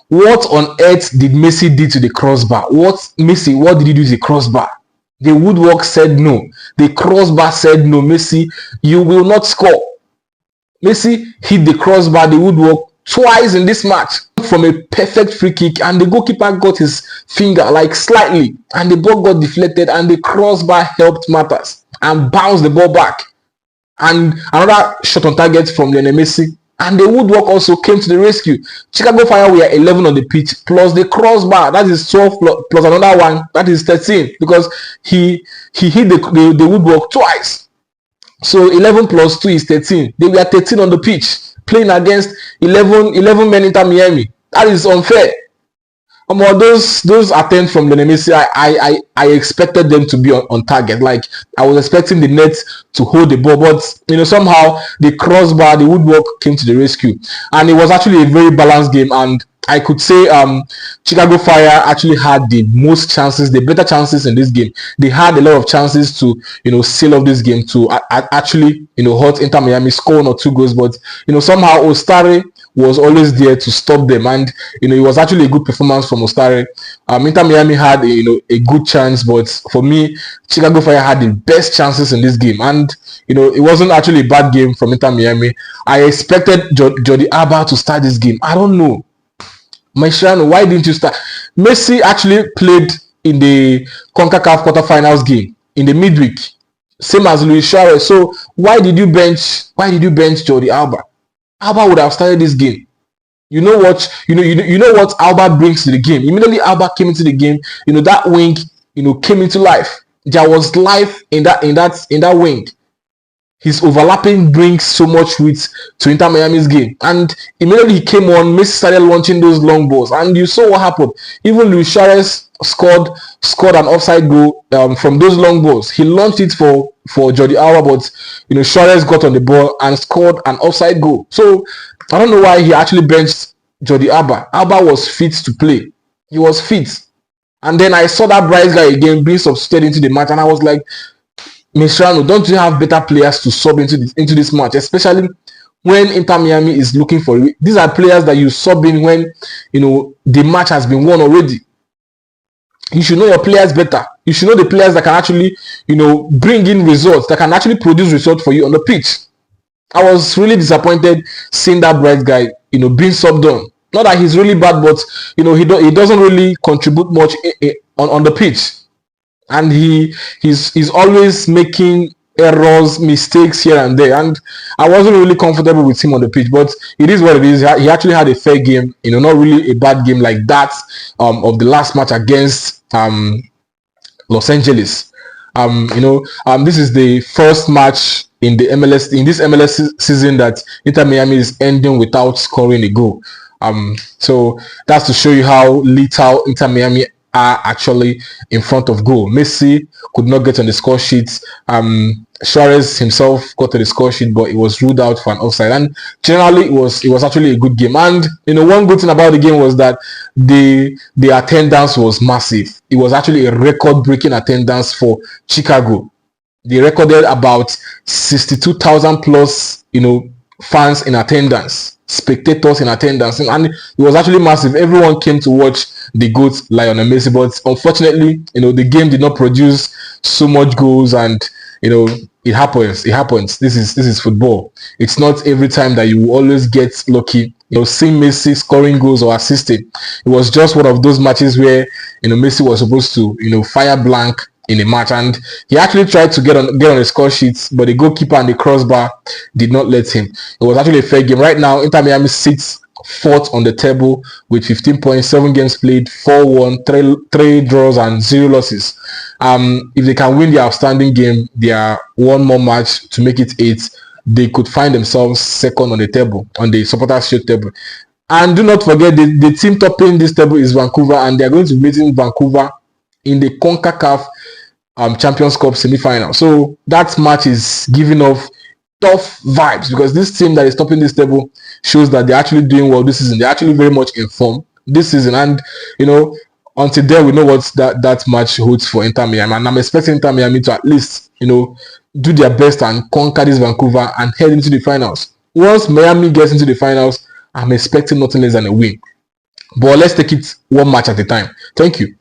What on earth did Messi do to the crossbar? What did he do to the crossbar? The woodwork said no. The crossbar said no. Messi, you will not score. Messi hit the crossbar, the woodwork, twice in this match from a perfect free kick, and the goalkeeper got his finger like slightly, and the ball got deflected, and the crossbar helped matters and bounced the ball back. And another shot on target from Lionel Messi, and the woodwork also came to the rescue. Chicago Fire were 11 on the pitch, plus the crossbar, that is 12, plus another one, that is 13, because he hit the woodwork twice. So 11 plus 2 is 13. They were 13 on the pitch, playing against 11 men Inter Miami. That is unfair. Those attempts from Lionel Messi, I expected them to be on target. Like, I was expecting the net to hold the ball, but somehow the crossbar, the woodwork came to the rescue, and it was actually a very balanced game. And I could say Chicago Fire actually had the most chances, the better chances in this game. They had a lot of chances to seal off this game, to actually hurt Inter Miami, score 1 or 2 goals, but somehow Ostare was always there to stop them, and it was actually a good performance from Ostare. Inter Miami had a good chance, but for me, Chicago Fire had the best chances in this game, and it wasn't actually a bad game from Inter Miami. I expected Jordi Alba to start this game. I don't know, Mascherano, why didn't you start? Messi actually played in the CONCACAF quarterfinals game in the midweek, same as Luis Suarez. So why did you bench Jordi Alba? Alba would have started this game. You know what Alba brings to the game. Immediately Alba came into the game, that wing, came into life. There was life in that wing. His overlapping brings so much width to Inter Miami's game. And immediately he came on, Messi started launching those long balls. And you saw what happened. Even Luis Suarez scored an offside goal from those long balls. He launched it for Jordi Alba, but Suarez got on the ball and scored an offside goal. So I don't know why he actually benched Jordi Alba. Alba was fit to play. He was fit. And then I saw that Bryce guy again being substituted into the match, and I was like, Mascherano, don't you have better players to sub into this match, especially when Inter Miami is looking for it? These are players that you sub in when the match has been won already. You should know your players better. You should know the players that can actually bring in results, that can actually produce results for you on the pitch. I was really disappointed seeing that Bright guy being subbed on. Not that he's really bad, but he doesn't really contribute much on the pitch. And he's always making errors, mistakes here and there, and I wasn't really comfortable with him on the pitch. But it is what it is. He actually had a fair game, not really a bad game like that of the last match against Los Angeles. This is the first match in this MLS season that Inter Miami is ending without scoring a goal. So that's to show you how little Inter Miami are actually in front of goal. Messi could not get on the score sheet. Suarez himself got to the score sheet, but it was ruled out for an offside. And generally, it was actually a good game. And one good thing about the game was that the attendance was massive. It was actually a record-breaking attendance for Chicago. They recorded about 62,000 plus, fans in attendance, spectators in attendance, and it was actually massive. Everyone came to watch the GOAT Lionel Messi, but unfortunately, the game did not produce so much goals, and it happens. This is football. It's not every time that you will always get lucky seeing Messi scoring goals or assisting. It was just one of those matches where Messi was supposed to fire blank in a match, and he actually tried to get on the score sheets, but the goalkeeper and the crossbar did not let him. It was actually a fair game. Right now, Inter Miami sits 4th on the table with 15 points, 7 games played, 4-1, 3 draws and 0 losses. If they can win the outstanding game, they are one more match to make it 8. They could find themselves 2nd on the table, on the supporters' shield table. And do not forget, the team topping this table is Vancouver, and they are going to be meeting Vancouver in the CONCACAF Champions Cup semi-final. So that match is giving off tough vibes, because this team that is topping this table shows that they're actually doing well this season. They're actually very much in form this season, and until then we know what that match holds for Inter Miami, and I'm expecting Inter Miami to at least do their best and conquer this Vancouver and head into the finals. Once Miami gets into the finals, I'm expecting nothing less than a win. But let's take it one match at a time. Thank you.